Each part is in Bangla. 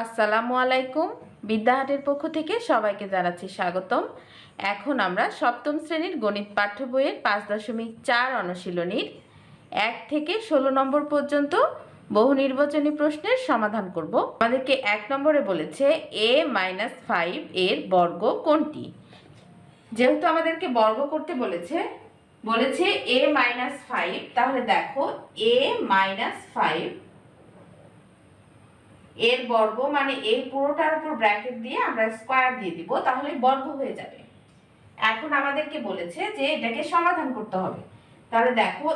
আসসালামু আলাইকুম। বিদ্যাহাটের পক্ষ থেকে সবাইকে জানাচ্ছি স্বাগতম। এখন আমরা সপ্তম শ্রেণীর গণিত পাঠ্য বইয়ের 5.4 অনুশীলনীর 1 থেকে 16 নম্বর পর্যন্ত বহু নির্বাচনী প্রশ্নের সমাধান করব। আমাদেরকে 1 নম্বরে বলেছে a-5 এর বর্গ কোনটি। যেহেতু আমাদেরকে বর্গ করতে বলেছে a-5, তাহলে দেখো a-5 এর বর্গ মানে এই পুরোটার উপর ব্র্যাকেট দিয়ে আমরা স্কয়ার দিয়ে দিব, তাহলে বর্গ হয়ে যাবে। এখন আমাদেরকে বলেছে যে এটাকে সমাধান করতে হবে। তাহলে দেখো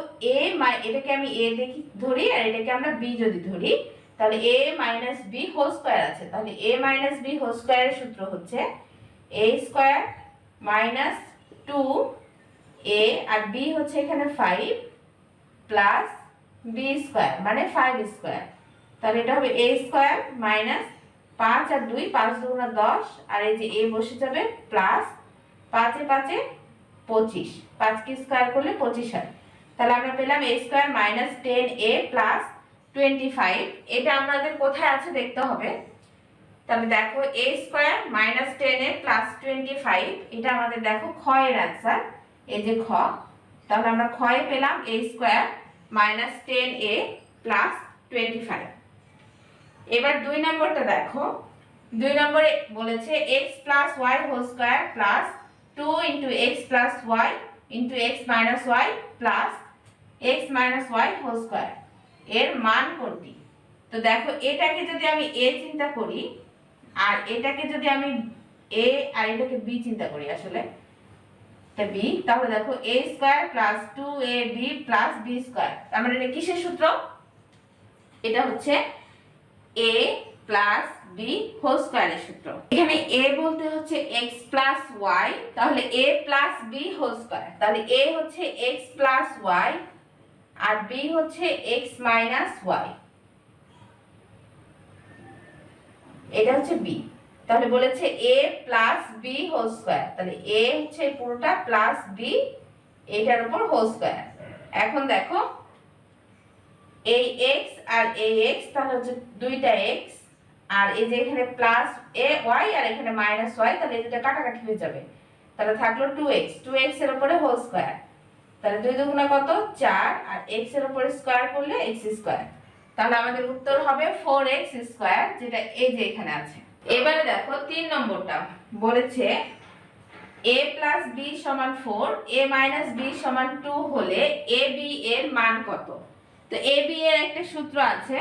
এটাকে আমি a ধরি আর এটাকে আমরা b যদি ধরি, তাহলে a - b হোল স্কয়ার আছে। তাহলে a - b হোল স্কয়ারের সূত্র হচ্ছে a square - 2a R b হচ্ছে এখানে 5 প্লাস b স্কয়ার মানে 5 স্কয়ার। তাহলে এটা হবে a স্কয়ার মাইনাস 5 আর 2 5 দুগুণা 10 আর এই যে a বসে যাবে প্লাস 5 এ 5 এ 25, 5 কে স্কয়ার করলে 25 হয়। তাহলে আমরা পেলাম a square minus 10a plus 25। এটা আমাদের কোথায় আছে দেখতে হবে। তাহলে দেখো a square minus 10a plus 25, এটা আমাদের দেখো খ এর आंसर, এই যে খ। তাহলে আমরা খ এ পেলাম a square minus 10a plus 25। এবার 2 নম্বরটা দেখো। 2 নম্বরে বলেছে x plus y whole square plus 2 into x plus y into x minus y plus x minus y whole square এর মান কোনটি। তো দেখো এটাকে যদি আমি a চিন্তা করি আর এটাকে যদি আমি a আর এটাকে b চিন্তা করি, আসলে এটা b, তাহলে দেখো a square plus 2ab plus b square, তার মানে এটা কিসের সূত্র? এটা হচ্ছে a প্লাস b হোল স্কয়ারের সূত্র। এখানে a বলতে হচ্ছে x প্লাস y, তাহলে a plus b whole square. তাহলে a হচ্ছে x প্লাস y আর b হচ্ছে x মাইনাস y, এটা হচ্ছে b। তাহলে বলেছে a plus b whole square, তাহলে a হচ্ছে পুরোটা প্লাস b এটার উপর হোল স্কয়ার। এখন দেখো এই x আর এই x, তাহলে হচ্ছে দুইটা x আর এই যে এখানে প্লাস a y আর এখানে মাইনাস y, তাহলে এই দুটো কাটাকাটি হয়ে যাবে। তাহলে থাকলো 2x এর উপরে হোল স্কয়ার। তাহলে 2 দুগুণা কত 4 আর x এর উপরে স্কয়ার করলে x স্কয়ার। তাহলে আমাদের উত্তর হবে 4x স্কয়ার, যেটা এই যে এখানে আছে। এবারে দেখো 3 নম্বরটা বলেছে a প্লাস b সমান 4, a মাইনাস b সমান 2 হলে ab এর মান কত। তো ab এর একটা সূত্র আছে,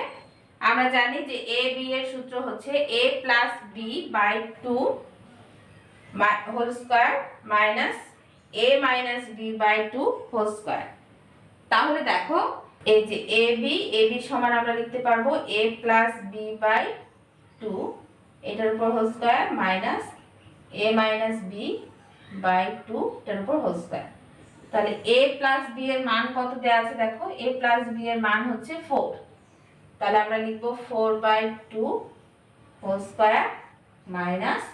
আমরা জানি যে ab এর সূত্র হচ্ছে a plus b by 2 whole square minus a minus b by 2 whole square. তাহলে দেখো এই যে ab সমান আমরা লিখতে পারবো a প্লাস b বাই 2 এটার উপর whole square minus a minus b by 2 এটার উপর হোল স্কয়ার। তাহলে a প্লাস b এর মান কত দেয়া আছে দেখো, a প্লাস b এর মান হচ্ছে 4। তাহলে আমরা লিখব 4 by 2 whole square minus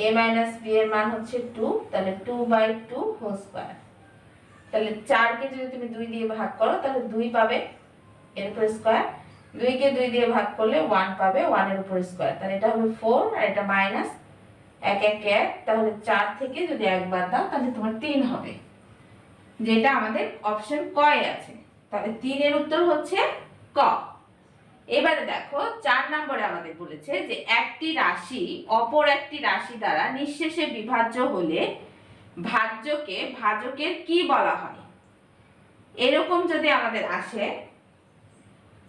a minus b এর মান হচ্ছে 2, তাহলে 2 বাই 2 হোল স্কয়ার। তাহলে 4 কে যদি তুমি 2 দিয়ে ভাগ করো তাহলে 2 পাবে এর উপর স্কয়ার, 2 কে 2 দিয়ে ভাগ করলে 1 পাবে 1 এর উপর স্কয়ার। তাহলে এটা হবে 4 আর এটা মাইনাস 1 1 1, তাহলে 4 থেকে যদি 1 বাদ দাও তাহলে তোমার 3 হবে, যেটা আমাদের অপশন ক এ আছে। তাহলে 3 এর উত্তর হচ্ছে ক। এবারে দেখো 4 নম্বরে আমাদের বলেছে যে একটি রাশি অপর একটি রাশি দ্বারা নিঃশেষে বিভাজ্য হলে ভাজ্যকে ভাজকের কি বলা হয়। এরকম যদি আমাদের আসে,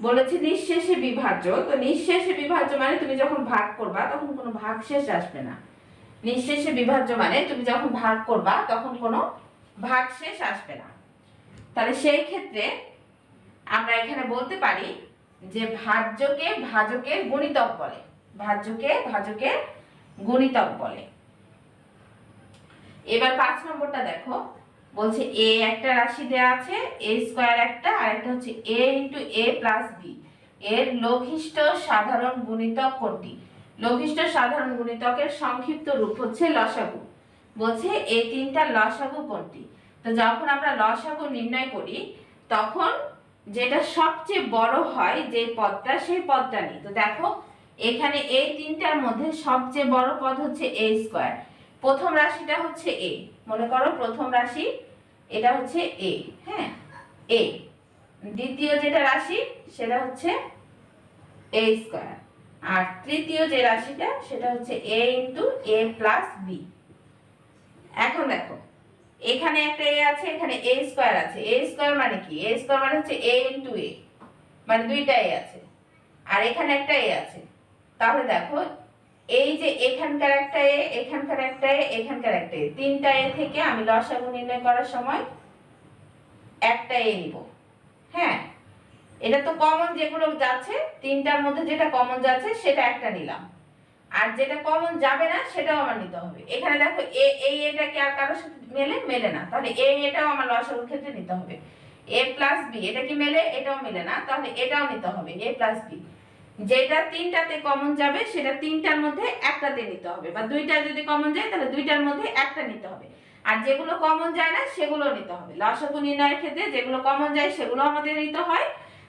বলেছে নিঃশেষে বিভাজ্য, তো নিঃশেষে বিভাজ্য মানে তুমি যখন ভাগ করবা তখন কোনো ভাগশেষ আসবে না। নিঃশেষে বিভাজ্য মানে তুমি যখন ভাগ করবা তখন কোনো ভাগশেষ আসবে না। তাহলে সেই ক্ষেত্রে আমরা এখানে বলতে পারি যে ভাজ্যকে ভাজকের গুণিতক বলে, ভাজ্যকে ভাজকের গুণিতক বলে। এবার 5 নম্বরটা দেখো, বলছে a একটা রাশি দেয়া আছে, a স্কয়ার একটা আর একটা হচ্ছে a into a plus b এর লঘিষ্ঠ সাধারণ গুণিতক কোনটি। লঘিষ্ঠ সাধারণ গুণিতকের সংক্ষিপ্ত রূপ হচ্ছে লসাগু। বলছে এই তিনটা লসাগু কোনটি। তো যখন আমরা লসাগু নির্ণয় করি তখন যেটা সবচেয়ে বড় হয় যে পদটা, সেই পদটা নিই। তো দেখো এখানে এই তিনটার মধ্যে সবচেয়ে বড় পদ হচ্ছে a স্কয়ার। প্রথম রাশিটা হচ্ছে a, মনে করো প্রথম রাশি এটা হচ্ছে a, হ্যাঁ a। দ্বিতীয় যেটা রাশি সেটা হচ্ছে a স্কয়ার, আর তৃতীয় যে রাশিটা সেটা হচ্ছে a into a plus b। এখন দেখো এখানে একটা a আছে, এখানে a স্কয়ার আছে। a স্কয়ার মানে কি? a স্কয়ার মানে হচ্ছে a ইন্টু a, মানে দুইটা a আছে, আর এখানে একটা a আছে। তাহলে দেখো এই যে এখানকার একটা a, এখানকার একটা a, এখানকার একটা a, তিনটা a থেকে আমি লসাগু নির্ণয় করার সময় একটা a নিব। হ্যাঁ, এটা তো কমন যেগুলো যাচ্ছে, তিনটার মধ্যে যেটা কমন যাচ্ছে সেটা একটা নিলাম, আর যেটা কমন যাবে না সেটাও আমার নিতে হবে। এখানে দেখো এই এটা কি আর কারোর সাথে মেলে না, তাহলে এটাও আমার লসাগুর ক্ষেত্রে নিতে হবে। a প্লাস b এটা কি মেলে? এটাও মেলে না, তাহলে এটাও নিতে হবে a প্লাস b। যেটা তিনটাতে কমন যাবে সেটা তিনটার মধ্যে একটাতে নিতে হবে, বা দুইটা যদি কমন যায় তাহলে দুইটার মধ্যে একটা নিতে হবে, আর যেগুলো কমন যায় না সেগুলো নিতে হবে। লসাগু নির্ণয়ের ক্ষেত্রে যেগুলো কমন যায় সেগুলো আমাদের নিতে হয়,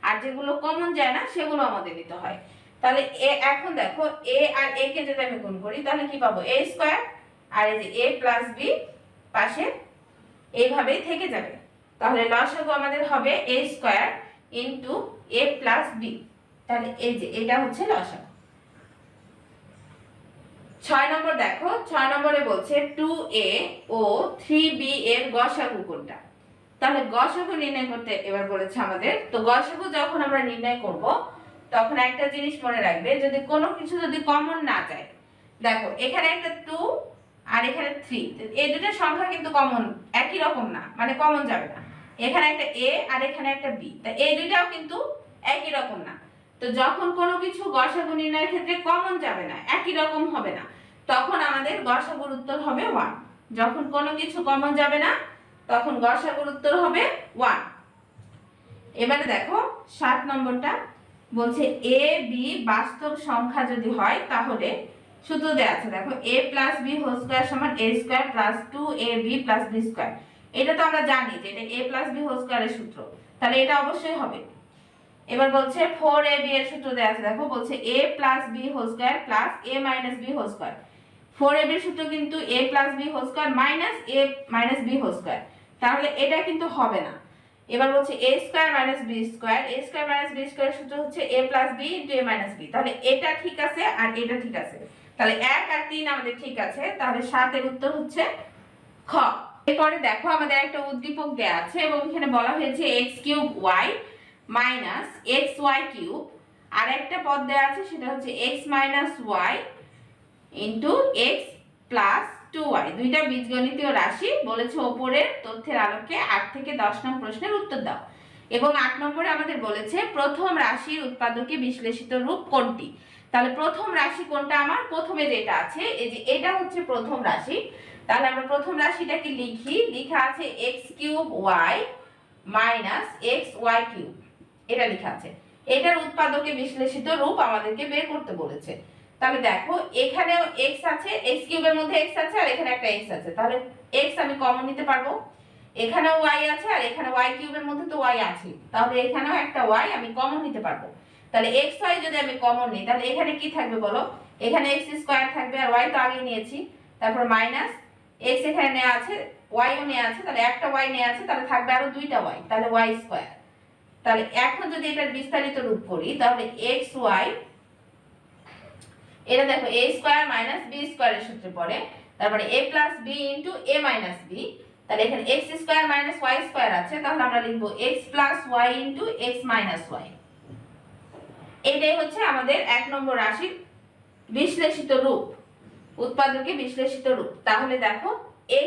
আর যেগুলো কমন যায় না সেগুলো আমাদের নিতে হয়। তাহলে এখন দেখো a আর a কে যদি আমি গুণ করি তাহলে কি পাবো? a স্কয়ার, আর এই যে a প্লাস b পাশে এইভাবেই থেকে যাবে। তাহলে লসাগু আমাদের হবে a square into a plus b। তাহলে এই যে এটা হচ্ছে লসাগু। 6 নম্বর দেখো, 6 নম্বরে বলছে 2a ও 3b এর গসাগু কোনটা? তাহলে গসাগু নির্ণয় করতে এবার বলেছে আমাদের। তো গসাগু যখন আমরা নির্ণয় করব তখন একটা জিনিস মনে রাখবে, যদি কোনো কিছু যদি কমন না যায়, দেখো এখানে একটা 2 আর এখানে 3, এই দুটো সংখ্যা কিন্তু কমন একই রকম না, মানে কমন যাবে না। এখানে একটা a আর এখানে একটা b, তাই এই দুটাও কিন্তু একই রকম না। তো যখন কোনো কিছু গসাগু নির্ণয়ের ক্ষেত্রে কমন যাবে না, একই রকম হবে না, তখন আমাদের গসাগুর উত্তর হবে 1। যখন কোনো কিছু কমন যাবে না তখন গসাগুর উত্তর হবে 1। এবারে দেখো 7 নম্বরটা বলছে a b বাস্তব সংখ্যা যদি হয় তাহলে সূত্র দেয়া আছে। দেখো a plus b whole square সমান a square plus 2ab plus b square. এটা তো আমরা জানি যে এটা a প্লাস b হোল স্কয়ারের সূত্র, তাহলে এটা অবশ্যই হবে। এবার বলছে 4ab এর সূত্র দেয়া আছে। দেখো বলছে a plus b whole square plus a minus b whole square. 4ab এর সূত্র কিন্তু a plus b whole square minus a minus b whole square, তাহলে এটা কিন্তু হবে না। এবার বলছে a square minus b square, a square minus b স্কয়ারের সূত্র হচ্ছে a plus b into a minus b। তাহলে এটা ঠিক আছে আর এটা ঠিক আছে, তাহলে 1 আর 3 আমাদের ঠিক আছে। তাহলে 7 এর উত্তর হচ্ছে খ। এরপরে দেখো আমাদের একটা উদ্দীপক দেয়া আছে এবং এখানে বলা হয়েছে x cube y minus xy cube, আর একটা পদ দেয়া আছে সেটা হচ্ছে x minus y into x plus 2y। দুইটা বীজগণিতীয় রাশি বলেছে ওপরের তথ্যের আলোকে 8 থেকে 10 নং প্রশ্নের উত্তর দাও। এবং 8 নম্বরে আমাদের বলেছে প্রথম রাশির উৎপাদকে বিশ্লেষিত রূপ কোনটি? তাহলে প্রথম রাশি কোনটা? আমার প্রথমে যেটা আছে এই যে এটা হচ্ছে প্রথম রাশি। তাহলে আমরা প্রথম রাশিটাকে লিখি, লেখা আছে x cube y minus xy cube, এটা লেখা আছে। এটার উৎপাদকে বিশ্লেষিত রূপ আমাদেরকে বের করতে বলেছে। তাহলে দেখো এখানেও x আছে, x কিউবের মধ্যে x আছে আর এখানে একটা x আছে, তাহলে x আমি কমন নিতে পারবো। এখানেও y আছে আর এখানে y কিউবের মধ্যে তো y আছে, তাহলে এখানেও একটা y আমি কমন নিতে পারবো। তাহলে xy যদি আমি কমন নিই তাহলে এখানে কি থাকবে বলো? এখানে x স্কয়ার থাকবে, আর y তো আগে নিয়েছি, তারপর মাইনাস x এখানে নেওয়া আছে, y ও নেওয়া আছে, তাহলে একটা y নেওয়া আছে, তাহলে থাকবে আরো দুইটা y, তাহলে y স্কয়ার। তাহলে এখন যদি এটার বিস্তারিত রূপ করি তাহলে xy, এটা দেখো a স্কয়ার মাইনাস b স্কয়ারের সূত্রে পড়ে, তারপরে a plus b into a minus b। তাহলে এখানে x square minus y square আছে, তাহলে আমরা লিখব x plus y into x minus y। এটাই হচ্ছে আমাদের 1 নম্বর রাশির বিশ্লেষিত রূপ, উৎপাদকে বিশ্লেষিত রূপ। তাহলে দেখো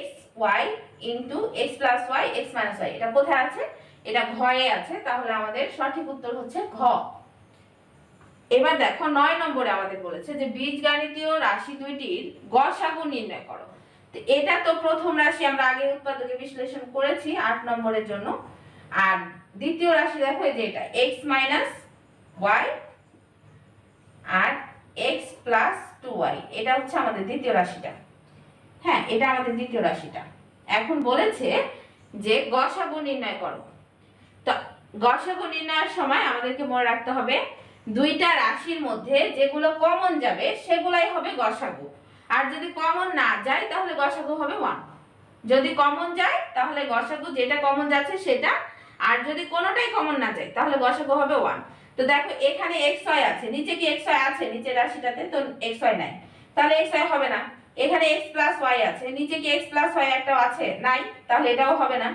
xy into x plus y x minus y, এটা কোথায় আছে? এটা ঘয়ে আছে, তাহলে আমাদের সঠিক উত্তর হচ্ছে ঘ। এবার দেখো 9 নম্বরে আমাদের বলেছে যে বীজগণিতীয় রাশি দুইটির গসাগু নির্ণয় করো। তো এটা তো প্রথম রাশি আমরা আগে উৎপাদকে বিশ্লেষণ করেছি 8 নম্বরের জন্য। আর দ্বিতীয় রাশি দেখো এই যে এটা x মাইনাস y আর x প্লাস 2y, এটা হচ্ছে আমাদের দ্বিতীয় রাশিটা। হ্যাঁ, এটা আমাদের দ্বিতীয় রাশিটা। এখন বলেছে যে গসাগু নির্ণয় করো। তো গসাগু নির্ণয়ের সময় আমাদেরকে মনে রাখতে হবে দুইটা রাশির মধ্যে যেগুলো কমন যাবে সেগুলাই হবে গসাগু, আর যদি কমন না যায় তাহলে গসাগু হবে 1। যদি কমন যায় তাহলে গসাগু যেটা কমন যাচ্ছে সেটা, আর যদি কোনোটাই কমন না যায় তাহলে গসাগু হবে 1। তো দেখো এখানে xy আছে, নিচে কি xy আছে নিচের রাশিটাতে? তো xy নাই, তাহলে xy হবে না। এখানে x প্লাস y আছে, নিচে কি x প্লাস y একটাও আছে? নাই, তাহলে এটাও হবে না।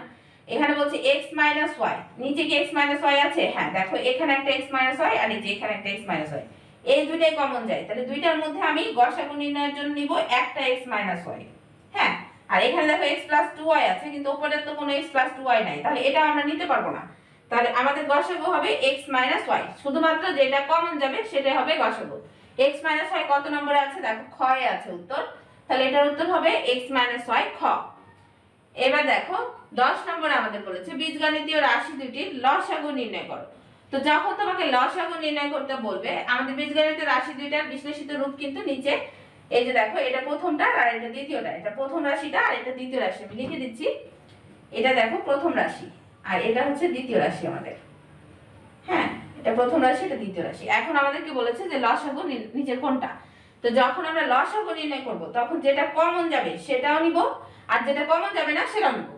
এখানে বলছে x মাইনাস y, নিচে কি x মাইনাস y আছে? হ্যাঁ, দেখো এখানে একটা x মাইনাস y আর নিচে এখানে একটা x মাইনাস y, এই দুইটাই কমন যায়, তাহলে দুইটার মধ্যে আমি গসাগু নির্ণয়ের জন্য নিব একটা x মাইনাস y। হ্যাঁ, আর এখানে দেখো x প্লাস 2y আছে, কিন্তু উপরে তো কোনো x প্লাস 2y নাই, তাহলে এটা আমরা নিতে পারবো না। তাহলে আমাদের গসাগু হবে x মাইনাস y, শুধুমাত্র যেটা কমন যাবে সেটাই হবে গসাগু। x মাইনাস y কত নম্বরে আছে? দেখো খ এ আছে উত্তর, তাহলে এটার উত্তর হবে x মাইনাস y, খ। এবার দেখো 10 নম্বরে আমাদের বলেছে বীজগণিতীয় রাশি দুটির লসাগু নির্ণয় করো। তো যখন তোমাকে লসাগু নির্ণয় করতে বলবে, আমাদের বীজগণিতীয় রাশি দুইটার বিশ্লেষিত রূপ কিন্তু নিচে, এই যে দেখো এটা প্রথমটা আর এটা দ্বিতীয়টা, এটা প্রথম রাশিটা আর এটা দ্বিতীয় রাশি, আমি লিখে দিচ্ছি। এটা দেখো প্রথম রাশি আর এটা হচ্ছে দ্বিতীয় রাশি আমাদের। হ্যাঁ, এটা প্রথম রাশি, এটা দ্বিতীয় রাশি। এখন আমাদেরকে বলেছে যে লসাগু নিচের কোনটা। তো যখন আমরা লসাগু নির্ণয় করব তখন যেটা কমন যাবে সেটাও নিব, আর যেটা কমন যাবে না সেটাও নিব।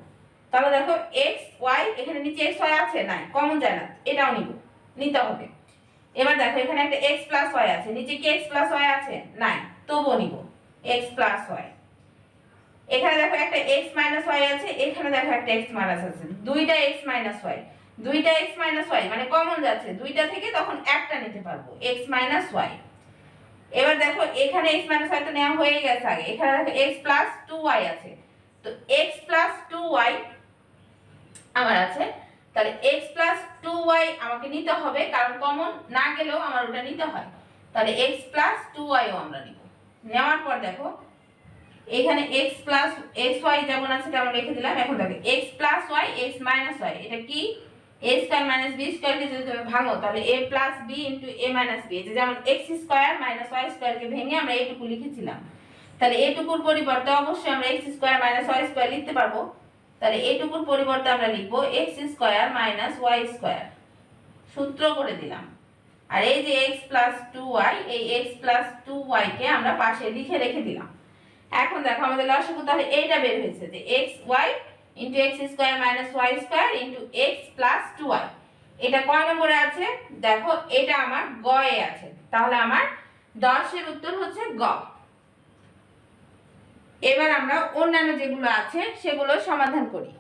তাহলে দেখো x y, এখানে নিচে x y আছে, নাই, কমন যায় না, এটাও নিব, নিতে হবে। এবার দেখো এখানে একটা x প্লাস y আছে, নিচে কি x প্লাস y আছে? নাই, তবুও নিব x প্লাস y। এখানে দেখো একটা x মাইনাস y আছে, এখানে দেখো একটা x মাইনাস আছে, দুইটা x মাইনাস y, দুইটা x মাইনাস y মানে কমন যাচ্ছে, দুইটা থেকে তখন একটা নিতে পারবো x মাইনাস y। এবার দেখো এখানে x মাইনাস y তো নেওয়া হয়ে গেছে আগে, এখানে দেখো x প্লাস 2y আছে, তো x প্লাস 2y আমার আছে, তাহলে x প্লাস 2y আমাকে নিতে হবে, কারণ কমন না গেলেও আমার ওটা নিতে হয়। তাহলে x প্লাস 2y ও আমরা নিব। নেওয়ার পর দেখো এখানে x প্লাস xy যেমন আছে তেমন রেখে দিলাম। এখন দেখো x plus y x minus y, এটা কি? a square minus b square কে যদি তুমি ভাঙো তাহলে a plus b into a minus b, এই যে যেমন x square minus y square কে ভেঙে আমরা এইটুকু লিখেছিলাম, তাহলে এইটুকুর পরিবর্তে অবশ্যই আমরা x square minus y square লিখতে পারবো। তাহলে এইটুকুর পরিবর্তে আমরা লিখব x square minus y square, সূত্র করে দিলাম। আর এই যে x প্লাস 2y, এই x প্লাস 2y কে আমরা পাশে লিখে রেখে দিলাম। এখন দেখো আমাদের লসাগু তাহলে এইটা বের হয়েছে যে xy into x square minus y square into x plus 2y। এটা কয় নম্বরে আছে? দেখো এটা আমার গ এ আছে, তাহলে আমার 10 এর উত্তর হচ্ছে গ। এবার আমরা অন্যান্য যেগুলো আছে সেগুলো সমাধান করি।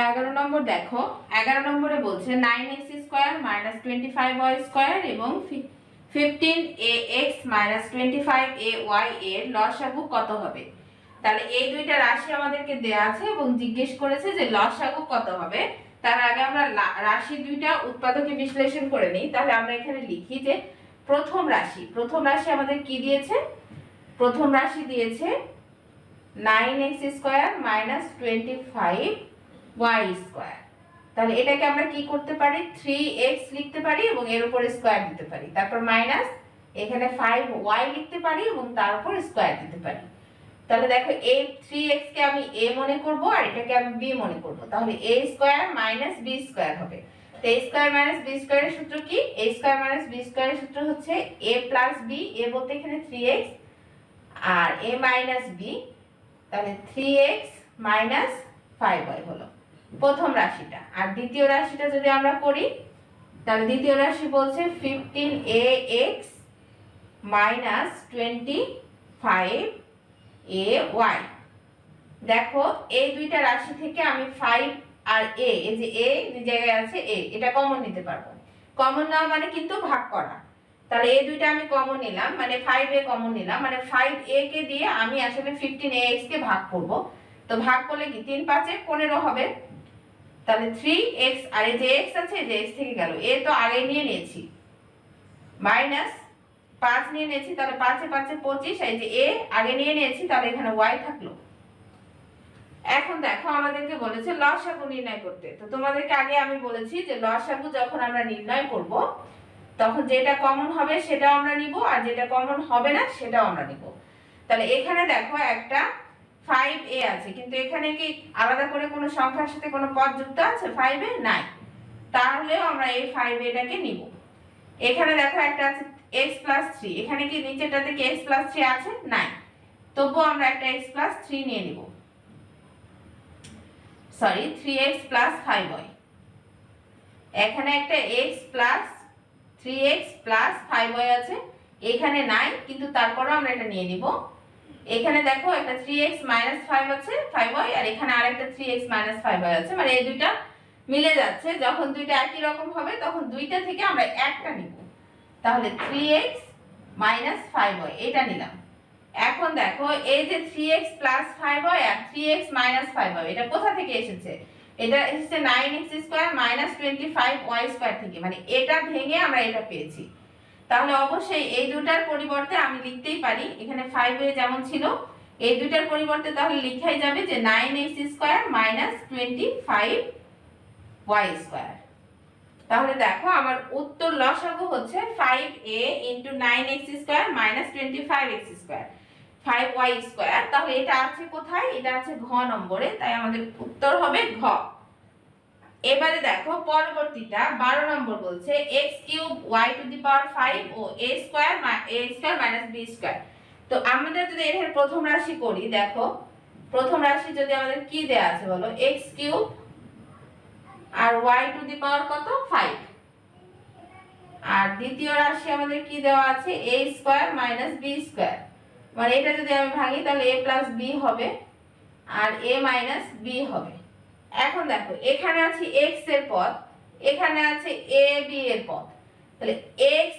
11 নম্বর দেখো, 11 নম্বরে বলছে 9x square minus 25y square এবং 15ax মাইনাস 25ay এর লসাগু কত হবে? তাহলে এই দুইটা রাশি আমাদেরকে দেয়া আছে এবং জিজ্ঞেস করেছে যে লসাগু কত হবে। তার আগে আমরা রাশি দুইটা উৎপাদকে বিশ্লেষণ করে নিই। তাহলে আমরা এখানে লিখি যে প্রথম রাশি আমাদের কি দিয়েছে? প্রথম রাশি দিয়েছে 9x square minus 25y square. তাহলে এটাকে আমরা কি করতে পারি? 3x লিখতে পারি এবং এর উপর স্কয়ার দিতে পারি, তারপর মাইনাস এখানে 5y লিখতে পারি এবং তার উপর স্কয়ার দিতে পারি। তাহলে দেখো এই 3x কে আমি a মনে করব আর এটাকে আমি b মনে করব, তাহলে a square minus b square হবে। তো a স্কয়ার মাইনাস b স্কয়ারের সূত্র কি? a স্কয়ার মাইনাস b স্কয়ারের সূত্র হচ্ছে a প্লাস b, a বলতে এখানে 3x R a minus b, তাহলে 3x মাইনাস 5y হলো প্রথম রাশিটা। আর দ্বিতীয় রাশিটা যদি আমরা করি তাহলে দ্বিতীয় রাশি বলছে 15ax মাইনাস 25ay। দেখো এই দুইটা রাশি থেকে আমি 5 আর a, এই যে a যে জায়গায় আছে a, এটা কমন নিতে পারবো। কমন নেওয়া মানে কিন্তু ভাগ করা, তাহলে এই দুইটা আমি কমন নিলাম, মানে 5a কমন নিলাম, মানে 5a কে দিয়ে আমি আসলে 15ax কে ভাগ করব। তো ভাগ করলে কি 3 5 15 হবে, তাহলে 3x আর এই যে x আছে, যে x থেকে গেল, a তো আগে নিয়ে নিয়েছি, মাইনাস 5 নিয়ে নিয়েছি, তাহলে 5 এ 5 এ 25, এই যে a আগে নিয়ে নিয়েছি, তাহলে এখানে y থাকলো। এখন দেখো আমাদেরকে বলেছে লসাগু নির্ণয় করতে। তো তোমাদেরকে আগে আমি বলেছি যে লসাগু যখন আমরা নির্ণয় করব তখন যেটা কমন হবে সেটাও আমরা নিব, আর যেটা কমন হবে না সেটাও আমরা নিব। তাহলে এখানে দেখো একটা 5a আছে, কিন্তু এখানে কি আলাদা করে কোনো সংখ্যার সাথে কোনো পদ যুক্ত আছে? 5a নাই, তাহলেও আমরা এই 5a-টাকে নিব। এখানে দেখো একটা আছে x + 3, এখানে কি নিচেরটাতে কি x + 3 আছে? নাই, তবুও আমরা একটা x + 3 নিয়ে নিব, সরি 3x + 5y। এখানে একটা x + 3x + 5y আছে, এখানে নাই কিন্তু তারপরেও আমরা এটা নিয়ে নিব। এখানে দেখো একটা 3x - 5 আছে 5y, আর এখানে আরেকটা 3x - 5y আছে, মানে এই দুইটা মিলে যাচ্ছে। যখন দুইটা একই রকম হবে তখন দুইটা থেকে আমরা একটা নিব, তাহলে 3x - 5y এটা নিলাম। এখন দেখো এই যে 3x + 5y আর 3x - 5y এটা কোথা থেকে এসেছে? এটা এসেছে 9x² - 25y² থেকে, মানে এটা ভেঙে আমরা এটা পেয়েছি। তাহলে অবশ্যই এই দুটার পরিবর্তে আমি লিখতেই পারি, এখানে 5a যেমন ছিল এই দুটার পরিবর্তে তাহলে লিখাই যাবে যে 9x² - 25y²। তাহলে দেখো আমার উত্তর লসাগু হচ্ছে 5a × 9x² - 25x², 5y²। তাহলে এটা আছে কোথায়? এটা আছে ঘ নম্বরে, তাই আমাদের উত্তর হবে ঘ। এবারে দেখো পরবর্তীটা 12 নম্বর বলছে x³ y⁵ ও a² - b²। তো আমরা যদি এর প্রথম রাশি করি, দেখো প্রথম রাশি যদি আমাদের কি দেয়া আছে বলো, x³ আর y⁵ কত 5, আর দ্বিতীয় রাশি আমাদের কি দেওয়া আছে a² - b²। মানে এটা যদি আমি ভাঙি তাহলে a + b হবে আর a - b হবে। এখন দেখো এখানে আছে x এর পদ, এখানে আছে a b এর পদ, তাহলে x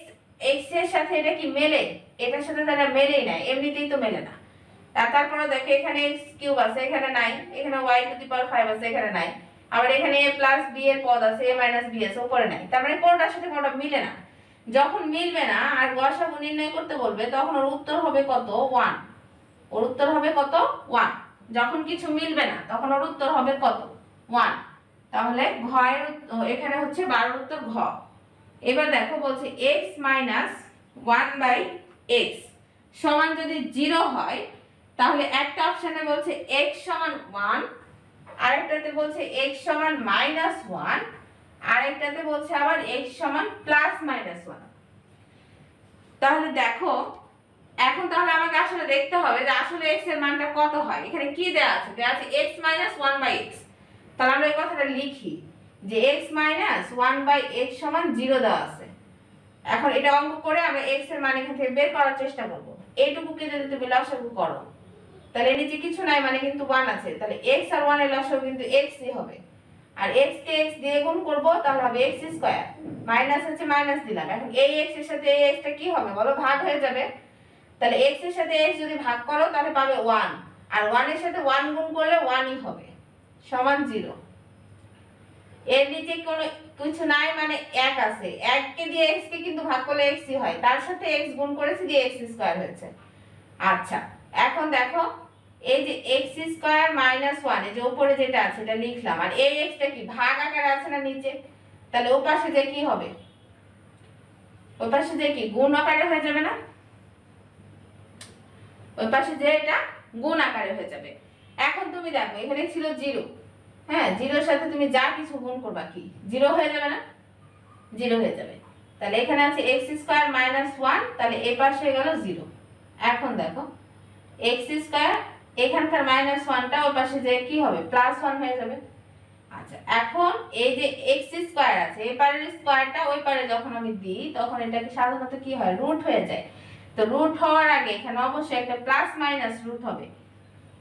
এর সাথে এটা কি মেলে? এটার সাথে তারা মেলেই না, এমনিতেই তো মেলে না। তারপরে দেখো এখানে x³ আছে, এখানে নাই, এখানে y⁵ আছে, এখানে নাই, আবার এখানে a + b এর পদ আছে, a - b আছে, উপরে নাই। তার মানে কোনটার সাথে কোনটা মিলে না। যখন মিলবে না আর গসাগু নির্ণয় করতে বলবে তখন ওর উত্তর হবে কত? 1। ওর উত্তর হবে কত? 1। যখন কিছু মিলবে না তখন ওর উত্তর হবে কত? 1। তাহলে ঘ এর এখানে হচ্ছে 12 উত্তর ঘ। এবার দেখো বলছে x - 1/x সমান যদি 0 হয় তাহলে একটা অপশনে বলছে x = 1, আরেকটাতে বলছে x = -1, আরেকটাতে বলছে আবার x = +-1। তাহলে দেখো এখন তাহলে আমাকে আসলে দেখতে হবে যে আসলে x এর মানটা কত হয়। এখানে কি দেয়া আছে? দেয়া আছে x - 1/x। তাহলে আমরা এই কথাটা লিখি যে x - 1/x = 0 দেওয়া আছে। এখন এটা অঙ্ক করে আমরা x এর মান এখান থেকে বের করার চেষ্টা করব। এইটুকুকে যদি তুমি লসাগু করো তাহলে নিচে কিছু নাই, মানে কিন্তু 1 আছে, তাহলে x আর 1 এর লসাগু কিন্তু x ই হবে। আর x কে x দিয়ে গুণ করব তাহলে হবে x², মাইনাস আছে মাইনাস দিলাম। এখন এই x এর সাথে এই x টা কি হবে বলো? ভাগ হয়ে যাবে। তাহলে x এর সাথে x যদি ভাগ করো তাহলে পাবে 1, আর 1 এর সাথে 1 গুণ করলে 1 ই হবে, সমান 0। এর নিচে কোনো কিছু নাই, মানে 1 আছে, 1 কে দিয়ে x কে কিন্তু ভাগ করলে x ই হয়, তার সাথে x গুণ করেছি দিয়ে x² হয়েছে। আচ্ছা এখন দেখো এই যে x² - 1 এই যে উপরে যেটা আছে এটা লিখলাম, আর এই x টা কি ভাগ আকারে আছে না নিচে, তাহলে ওই পাশে যে কি হবে? ওই পাশে যে কি গুণ আকারে হয়ে যাবে না? ওই পাশে যে এটা গুণ আকারে হয়ে যাবে। এখন তুমি দেখো এখানে ছিল 0, হ্যাঁ 0 এর সাথে তুমি যা কিছু গুণ করবা কি 0 হয়ে যাবে না? 0 হয়ে যাবে। তাহলে এখানে আছে x² - 1, তাহলে এই পাশে হয়ে গেল 0। এখন দেখো x² এখানকার -1টা ওই পাশে যে কি হবে +1 হয়ে যাবে। আচ্ছা এখন এই যে x² আছে, এই পারের স্কয়ারটা ওই পারে যখন আমি দিই তখন এটাকে সাধারণত কি হয় রুট হয়ে যায়। তো রুট হওয়ার আগে এখানে অবশ্যই একটা প্লাস মাইনাস রুট হবে,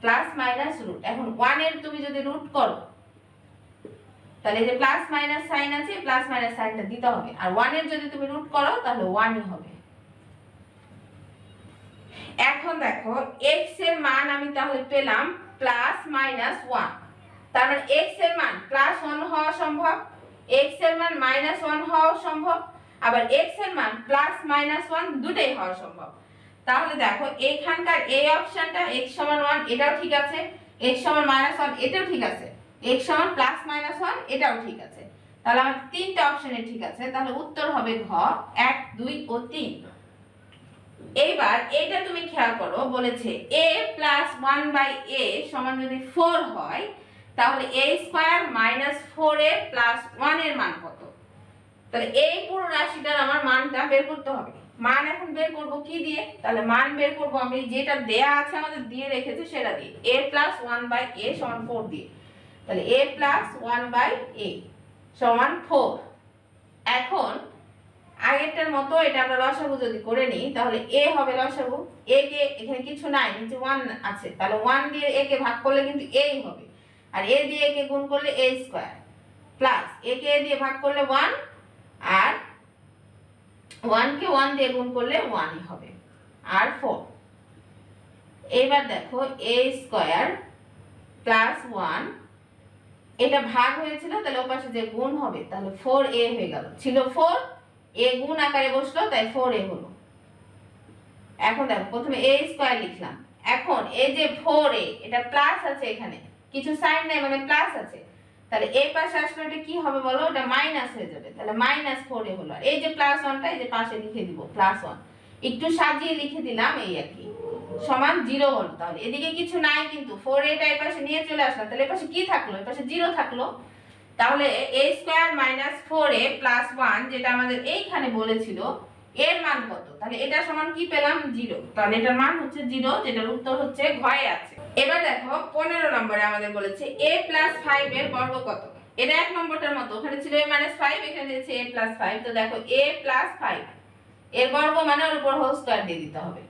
প্লাস মাইনাস রুট। এখন 1 এর তুমি যদি রুট করো তাহলে এই যে প্লাস মাইনাস সাইন আছে, প্লাস মাইনাস সাইনটা দিতে হবে, আর 1 এর যদি তুমি রুট করো তাহলে 1 ই হবে। এখন দেখো x এর মান আমি তাহলে পেলাম +-1, তার মানে x এর মান +1 হওয়া সম্ভব, x এর মান -1 হওয়া সম্ভব, আবার x এর মান +-1 দুটোই হওয়া সম্ভব। তাহলে দেখো এখানকার এই অপশনটা x = 1 এটাও ঠিক আছে, x = -1 এটাও ঠিক আছে, x = +-1 এটাও ঠিক আছে। তাহলে আমার তিনটা অপশনে ঠিক আছে, তাহলে উত্তর হবে ঘ 1, 2 ও 3। এইবার এটা তুমি খেয়াল করো, বলেছে a + 1/a সমান যদি 4 হয় তাহলে a² - 4a + 1 এর মান কত? তাহলে এই পুরো রাশিটার আমার মানটা বের করতে হবে। মান এখন বের করব কি দিয়ে? তাহলে মান বের করব আমি যেটা দেয়া আছে আমাদের দিয়ে রেখেছে সেটা দিয়ে, a + 1/a = 4 দিয়ে। তাহলে a + 1/a সমান 4। এখন আগেরটার মতো এটা আমরা লসাগু যদি করে নিই তাহলে a হবে লসাগু। a কে এখানে কিছু নাই, নিচে 1 আছে, তাহলে 1 দিয়ে a কে ভাগ করলে কিন্তু a ই হবে, আর a দিয়ে a কে গুণ করলে a square, plus a K a দিয়ে ভাগ করলে 1, আর 1 কে 1 দিয়ে গুণ করলে 1 ই হবে, আর 4। এবার দেখো a স্কয়ার প্লাস 1, এটা ভাগ হয়েছিল তাহলে ওপাশে যে গুণ হবে তাহলে 4a হয়ে গেল, ছিল 4, a গুণ আকারে বসলো তাই 4a হলো। এখন দেখো প্রথমে a স্কয়ার লিখলাম, এখন এই যে 4a এটা প্লাস আছে, এখানে কিছু সাইন নাই মানে প্লাস আছে, তাহলে এই পাশে আসলে এটা কি হবে বলো? এটা মাইনাস হয়ে যাবে, তাহলে -4a হলো। আর এই যে +1টা এই যে পাশে লিখে দিব +1, একটু সাজিয়ে লিখে দিলাম এই আর কি, সমান 0 হলো। তাহলে এদিকে কিছু নাই কিন্তু 4a টা এই পাশে নিয়ে চলে আসলাম, তাহলে এই পাশে কি থাকলো? এই পাশে 0 থাকলো। তাহলে a স্কয়ার - 4a + 1 যেটা আমাদের এইখানে বলেছিল এর মান কত? তাহলে এটা সমান কি পেলাম? 0। তাহলে এটার মান হচ্ছে 0, যেটার উত্তর হচ্ছে ঘয়ে আছে। এবার দেখো 15 নম্বরে আমাদের বলেছে a + 5 এর বর্গ কত? এটা 1 নম্বরটার মতো, ওখানে ছিল a - 5, এখানে দিয়েছে a + 5। তো দেখো a + 5 এর বর্গ মানে ওর উপর হোল স্কয়ার দিয়ে দিতে হবে।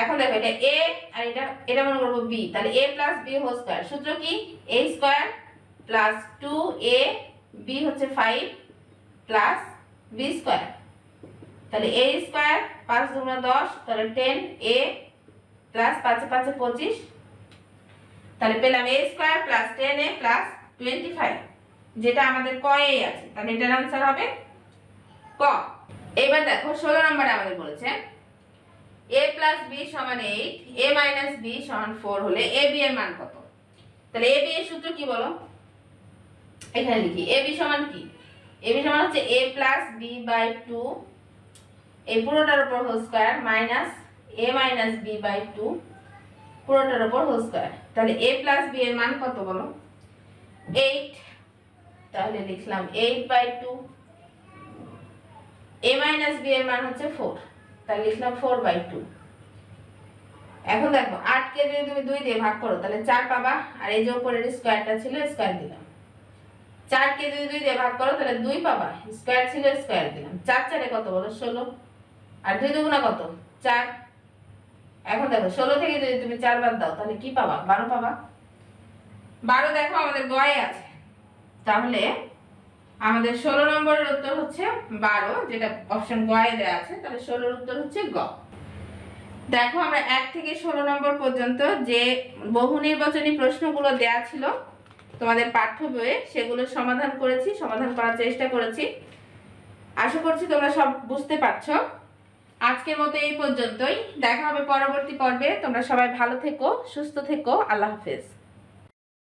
এখন দেখো এটা a আর এটা মনে করব b, তাহলে a + b হোল স্কয়ার। সূত্র কি? a স্কয়ার + 2a b হচ্ছে 5 + b স্কয়ার। তাহলে a স্কয়ার 5 × 10, তাহলে 10a + 5 × 5 = 25, তাহলে পেলাম a স্কয়ার + 10a + 25, যেটা আমাদের ক এ আছে। তাহলে এটার आंसर হবে ক। এবার দেখো 16 নম্বরে আমাদের বলেছে a + b = 8, a - b = 4 হলে ab এর মান কত? তাহলে ab এর সূত্র কি বলো? এখানে লিখি ab সমান কি? ab সমান হচ্ছে a + b/2, এই পুরোটার উপর whole square minus a - b/2 পুরোটার উপর হোল স্কয়ার। তাহলে a + b এর মান কত বলো? 8, তাহলে লিখলাম 8/2। a - b এর মান হচ্ছে 4, তাহলে লিখলাম 4/2। এখন দেখো 8 কে যদি তুমি 2 দিয়ে ভাগ করো তাহলে 4 পাবা, আর এই যে উপরের স্কয়ারটা ছিল স্কয়ার দিলাম। 4 কে যদি 2 দিয়ে ভাগ করো তাহলে 2 পাবা, স্কয়ার ছিল স্কয়ার দিলাম। 4 4 এ কত বলো? 16, আর 2 দুগুণা কত? 4। এখন দেখো 16 থেকে যদি তুমি 4 বাদ দাও তাহলে কি পাবা? 12 পাবা। 12 দেখো আমাদের গয়ে আছে, তাহলে আমাদের 16 নম্বরের উত্তর হচ্ছে 12, যেটা অপশন গয়ে দেয়া আছে। তাহলে 16 এর উত্তর হচ্ছে গ। দেখো আমরা 1 থেকে 16 নম্বর পর্যন্ত যে বহু নির্বাচনী প্রশ্নগুলো দেয়া ছিল তোমাদের পাঠ্য বইয়ে, সেগুলো সমাধান করেছি, সমাধান করার চেষ্টা করেছি। আশা করছি তোমরা সব বুঝতে পারছো। আজকের মতো এই পর্যন্তই, দেখা হবে পরবর্তী পর্বে। তোমরা সবাই ভালো থেকো, সুস্থ থেকো, আল্লাহ হাফেজ।